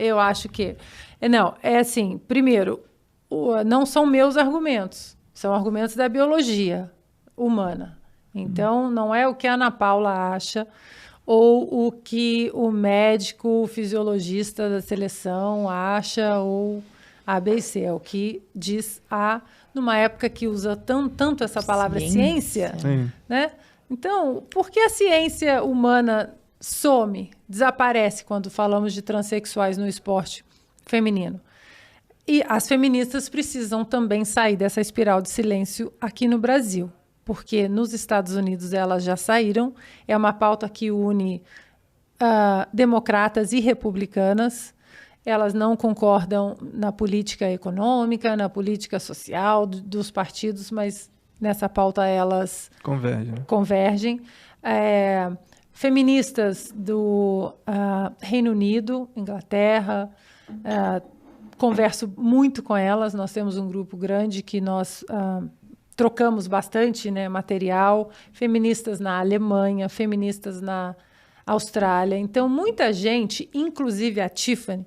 Eu acho que... Não, é assim, primeiro, não são meus argumentos, são argumentos da biologia humana. Então, não é o que a Ana Paula acha ou o que o médico o fisiologista da seleção acha ou A, B e C. É o que diz numa época que usa tanto essa palavra ciência, né? Então, por que a ciência humana some, desaparece quando falamos de transexuais no esporte feminino? E as feministas precisam também sair dessa espiral de silêncio aqui no Brasil, porque nos Estados Unidos elas já saíram. É uma pauta que une democratas e republicanas. Elas não concordam na política econômica, na política social dos partidos, mas nessa pauta elas convergem. Feministas do Reino Unido, Inglaterra, converso muito com elas. Nós temos um grupo grande que nós trocamos bastante, né, material. Feministas na Alemanha, feministas na Austrália. Então, muita gente, inclusive a Tiffany,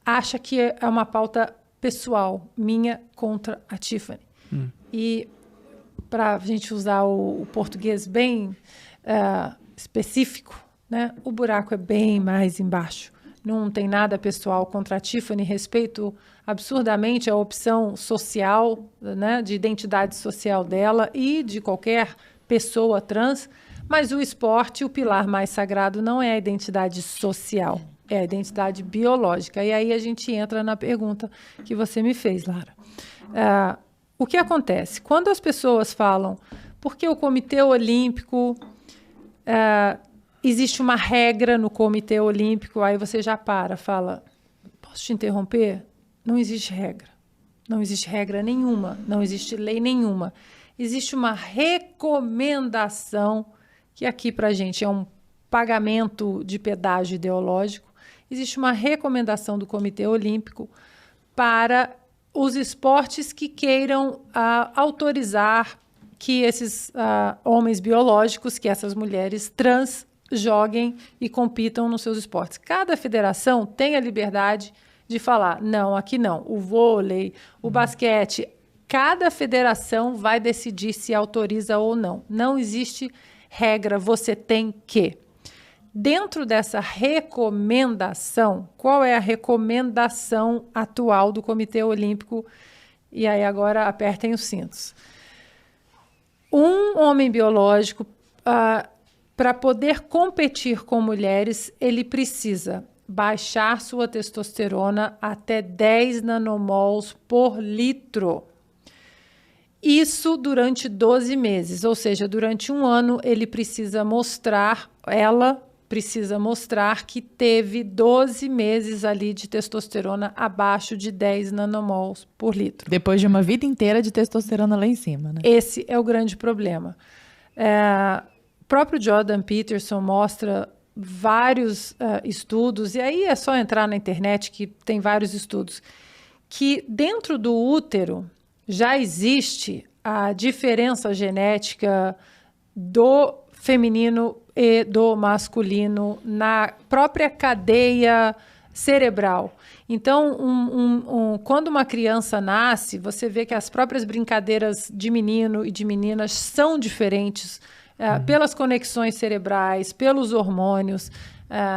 acha que é uma pauta pessoal, minha contra a Tiffany. E, para a gente usar o português bem específico, né, o buraco é bem mais embaixo. Não tem nada pessoal contra a Tiffany, respeito absurdamente a opção social, né, de identidade social dela e de qualquer pessoa trans, mas o esporte, o pilar mais sagrado, não é a identidade social, é a identidade biológica. E aí a gente entra na pergunta que você me fez, Lara. O que acontece? Quando as pessoas falam, porque o Comitê Olímpico... existe uma regra no Comitê Olímpico, aí você já fala, posso te interromper? Não existe regra. Não existe regra nenhuma, não existe lei nenhuma. Existe uma recomendação, que aqui para a gente é um pagamento de pedágio ideológico. Existe uma recomendação do Comitê Olímpico para os esportes que queiram autorizar que esses homens biológicos, que essas mulheres trans, joguem e compitam nos seus esportes. Cada federação tem a liberdade de falar, não, aqui não. O vôlei, o basquete, cada federação vai decidir se autoriza ou não. Não existe regra, você tem que. Dentro dessa recomendação, qual é a recomendação atual do Comitê Olímpico? E aí agora apertem os cintos. Um homem biológico... para poder competir com mulheres, ele precisa baixar sua testosterona até 10 nanomols por litro. Isso durante 12 meses, ou seja, durante um ano ela precisa mostrar que teve 12 meses ali de testosterona abaixo de 10 nanomols por litro. Depois de uma vida inteira de testosterona lá em cima, né? Esse é o grande problema. O próprio Jordan Peterson mostra vários estudos, e aí é só entrar na internet que tem vários estudos, que dentro do útero já existe a diferença genética do feminino e do masculino na própria cadeia cerebral. Então, quando uma criança nasce, você vê que as próprias brincadeiras de menino e de meninas são diferentes, pelas conexões cerebrais, pelos hormônios.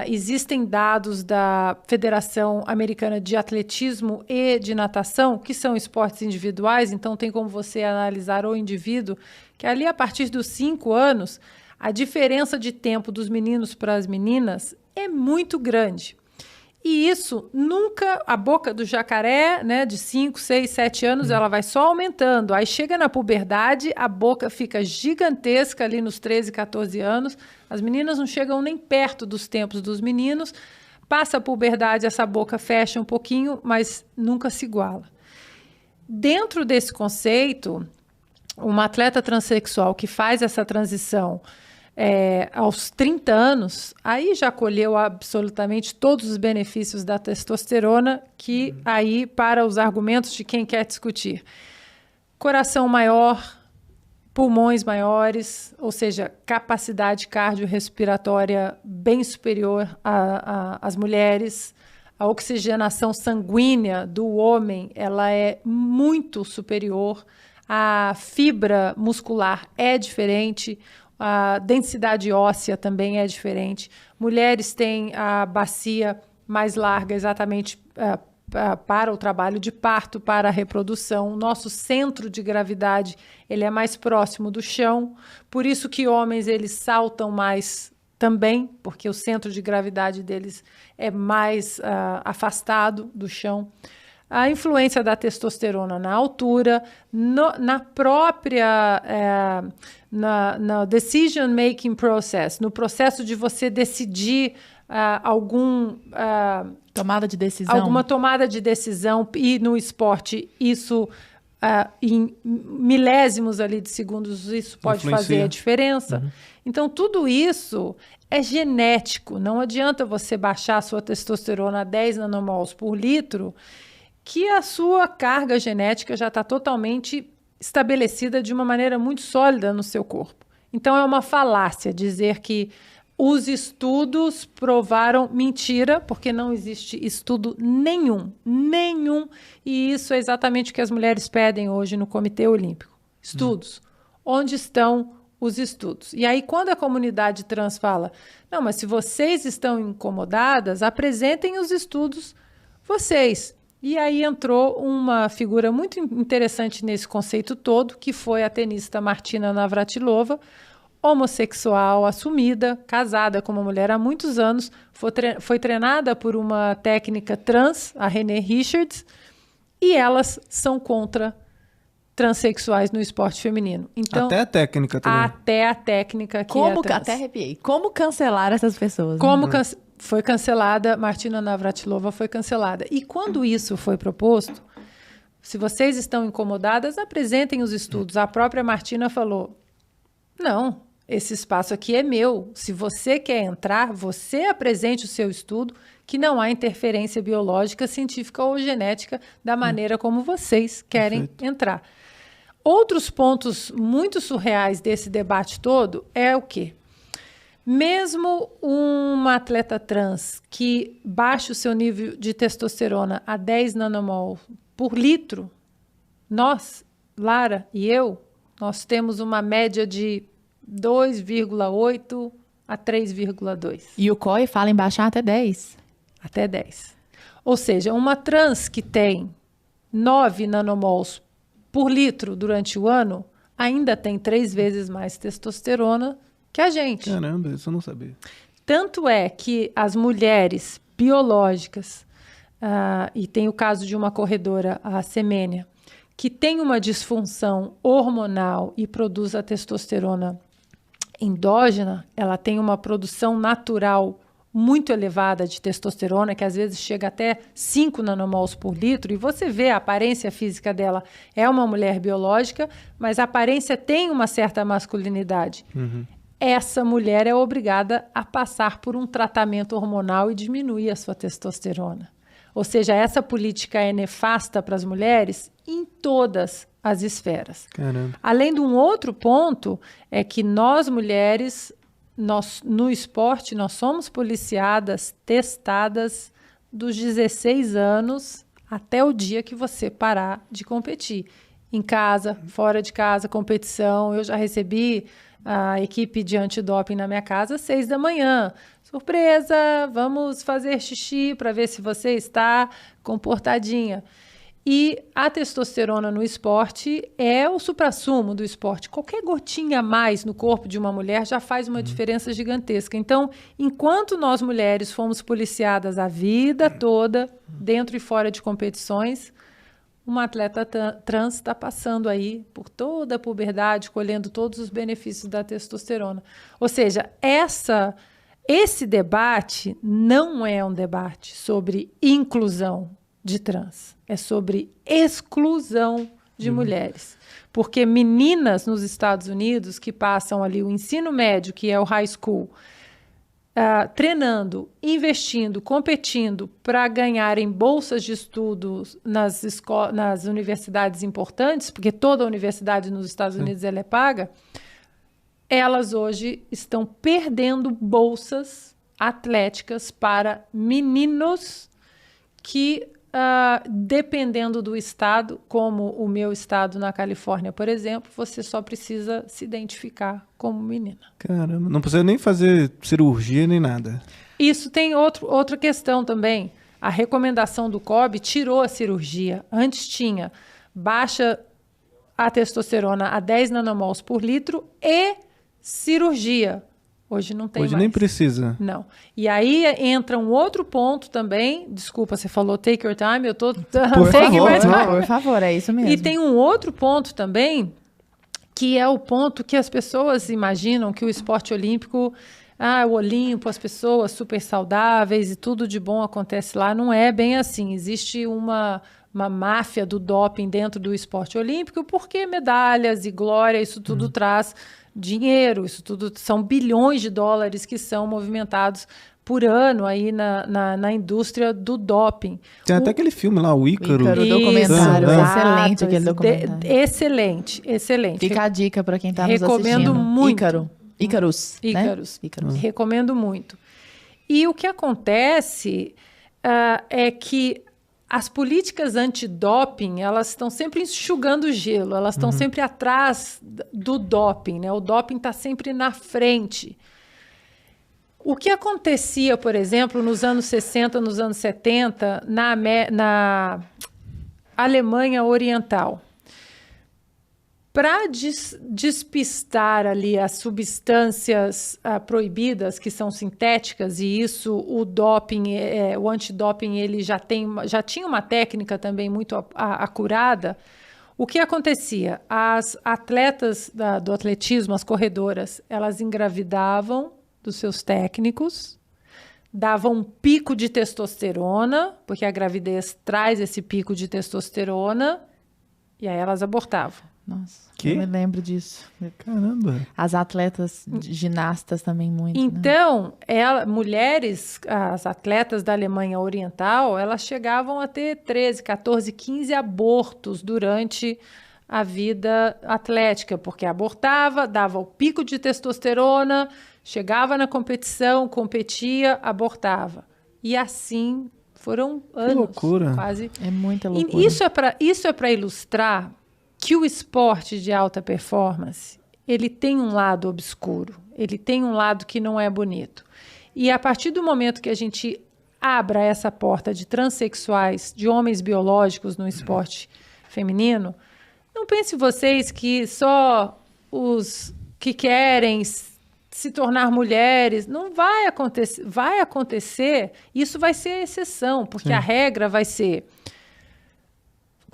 Existem dados da Federação Americana de Atletismo e de Natação, que são esportes individuais, então tem como você analisar o indivíduo, que ali a partir dos 5 anos, a diferença de tempo dos meninos para as meninas é muito grande. E isso nunca, a boca do jacaré, né, de 5, 6, 7 anos, ela vai só aumentando. Aí chega na puberdade, a boca fica gigantesca ali nos 13, 14 anos. As meninas não chegam nem perto dos tempos dos meninos. Passa a puberdade, essa boca fecha um pouquinho, mas nunca se iguala. Dentro desse conceito, uma atleta transexual que faz essa transição aos 30 anos, aí já colheu absolutamente todos os benefícios da testosterona, que aí, para os argumentos de quem quer discutir, coração maior, pulmões maiores, ou seja, capacidade cardiorrespiratória bem superior às mulheres, a oxigenação sanguínea do homem, ela é muito superior, a fibra muscular é diferente, a densidade óssea também é diferente. Mulheres têm a bacia mais larga exatamente para o trabalho de parto, para a reprodução. O nosso centro de gravidade ele é mais próximo do chão, por isso que homens eles saltam mais também, porque o centro de gravidade deles é mais afastado do chão. A influência da testosterona na altura, na própria na decision making process, no processo de você decidir tomada de decisão. Alguma tomada de decisão, e no esporte isso em milésimos ali de segundos isso pode fazer a diferença. Uhum. Então tudo isso é genético, não adianta você baixar a sua testosterona a 10 nanomols por litro, que a sua carga genética já está totalmente estabelecida de uma maneira muito sólida no seu corpo. Então é uma falácia dizer que os estudos provaram mentira, porque não existe estudo nenhum, e isso é exatamente o que as mulheres pedem hoje no Comitê Olímpico. Estudos. Onde estão os estudos? E aí, quando a comunidade trans fala, não, mas se vocês estão incomodadas, apresentem os estudos vocês. E aí entrou uma figura muito interessante nesse conceito todo, que foi a tenista Martina Navratilova, homossexual, assumida, casada com uma mulher há muitos anos, foi treinada por uma técnica trans, a Renée Richards, e elas são contra transexuais no esporte feminino. Então, até a técnica também. Até a técnica que é trans. Até arrepiei. Como cancelar essas pessoas? Como foi cancelada, Martina Navratilova foi cancelada. E quando isso foi proposto, se vocês estão incomodadas, apresentem os estudos. A própria Martina falou, não, esse espaço aqui é meu. Se você quer entrar, você apresente o seu estudo, que não há interferência biológica, científica ou genética da maneira como vocês querem entrar. Outros pontos muito surreais desse debate todo é o quê? Mesmo uma atleta trans que baixa o seu nível de testosterona a 10 nanomol por litro, nós, Lara e eu, nós temos uma média de 2,8 a 3,2. E o COI fala em baixar até 10. Até 10. Ou seja, uma trans que tem 9 nanomols por litro durante o ano, ainda tem 3 vezes mais testosterona que a gente. Caramba, isso eu não sabia. Tanto é que as mulheres biológicas, e tem o caso de uma corredora, a Semênia, que tem uma disfunção hormonal e produz a testosterona endógena, ela tem uma produção natural muito elevada de testosterona, que às vezes chega até 5 nanomols por litro, e você vê a aparência física dela, é uma mulher biológica, mas a aparência tem uma certa masculinidade. Uhum. Essa mulher é obrigada a passar por um tratamento hormonal e diminuir a sua testosterona. Ou seja, essa política é nefasta para as mulheres em todas as esferas. Caramba. Além de um outro ponto, é que nós mulheres, no esporte, nós somos policiadas, testadas dos 16 anos até o dia que você parar de competir. Em casa, fora de casa, competição. Eu já recebi a equipe de antidoping na minha casa às 6 da manhã. Surpresa, vamos fazer xixi para ver se você está comportadinha. E a testosterona no esporte é o suprassumo do esporte. Qualquer gotinha a mais no corpo de uma mulher já faz uma diferença gigantesca. Então, enquanto nós mulheres fomos policiadas a vida toda, dentro e fora de competições, uma atleta trans está passando aí por toda a puberdade, colhendo todos os benefícios da testosterona. Ou seja, esse debate não é um debate sobre inclusão de trans, é sobre exclusão de mulheres. Porque meninas nos Estados Unidos que passam ali o ensino médio, que é o high school, treinando, investindo, competindo para ganharem bolsas de estudos nas universidades importantes, porque toda a universidade nos Estados Unidos ela é paga, elas hoje estão perdendo bolsas atléticas para meninos que, dependendo do estado, como o meu estado na Califórnia, por exemplo, você só precisa se identificar como menina. Caramba, não precisa nem fazer cirurgia nem nada. Isso tem outra questão também. A recomendação do COB tirou a cirurgia. Antes tinha baixa a testosterona a 10 nanomols por litro e cirurgia. Hoje não tem mais. Hoje nem precisa. Não. E aí entra um outro ponto também. Desculpa, você falou take your time, eu tô... Por Take favor, my time. Não, por favor, é isso mesmo. E tem um outro ponto também, que é o ponto que as pessoas imaginam que o esporte olímpico, o Olimpo, as pessoas super saudáveis e tudo de bom acontece lá. Não é bem assim. Existe uma máfia do doping dentro do esporte olímpico, porque medalhas e glória, isso tudo traz dinheiro, isso tudo são bilhões de dólares que são movimentados por ano aí na indústria do doping. Tem até aquele filme lá, o Ícaro. O documentário, Exato. excelente aquele documentário. Excelente, excelente. Fica a dica para quem está nos Recomendo assistindo. muito. Icarus, né? Ícaros. Recomendo muito. E o que acontece é que as políticas antidoping, elas estão sempre enxugando gelo, elas estão sempre atrás do doping, né? O doping está sempre na frente. O que acontecia, por exemplo, nos anos 60, nos anos 70, na Alemanha Oriental? Para despistar ali as substâncias proibidas, que são sintéticas, e isso o doping, o antidoping, ele já tinha uma técnica também muito acurada. O que acontecia? As atletas do atletismo, as corredoras, elas engravidavam dos seus técnicos, davam um pico de testosterona, porque a gravidez traz esse pico de testosterona, e aí elas abortavam. Nossa, Que? eu me lembro disso. Caramba. As atletas ginastas também muito, né? Então, mulheres, as atletas da Alemanha Oriental, elas chegavam a ter 13, 14, 15 abortos durante a vida atlética, porque abortava, dava o pico de testosterona, chegava na competição, competia, abortava. E assim foram anos. Que loucura. Quase. É muita E loucura. isso é para ilustrar que o esporte de alta performance, ele tem um lado obscuro, ele tem um lado que não é bonito. E a partir do momento que a gente abra essa porta de transexuais, de homens biológicos no esporte feminino, não pense vocês que só os que querem se tornar mulheres, não vai acontecer. Vai acontecer, isso vai ser a exceção, porque a regra vai ser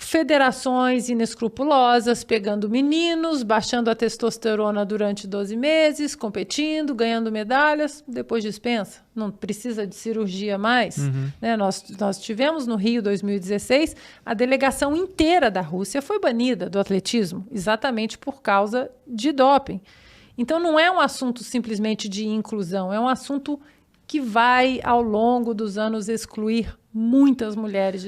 federações inescrupulosas pegando meninos, baixando a testosterona durante 12 meses, competindo, ganhando medalhas, depois dispensa, não precisa de cirurgia mais. Né? Nós tivemos no Rio 2016, a delegação inteira da Rússia foi banida do atletismo, exatamente por causa de doping. Então não é um assunto simplesmente de inclusão, é um assunto que vai, ao longo dos anos, excluir muitas mulheres de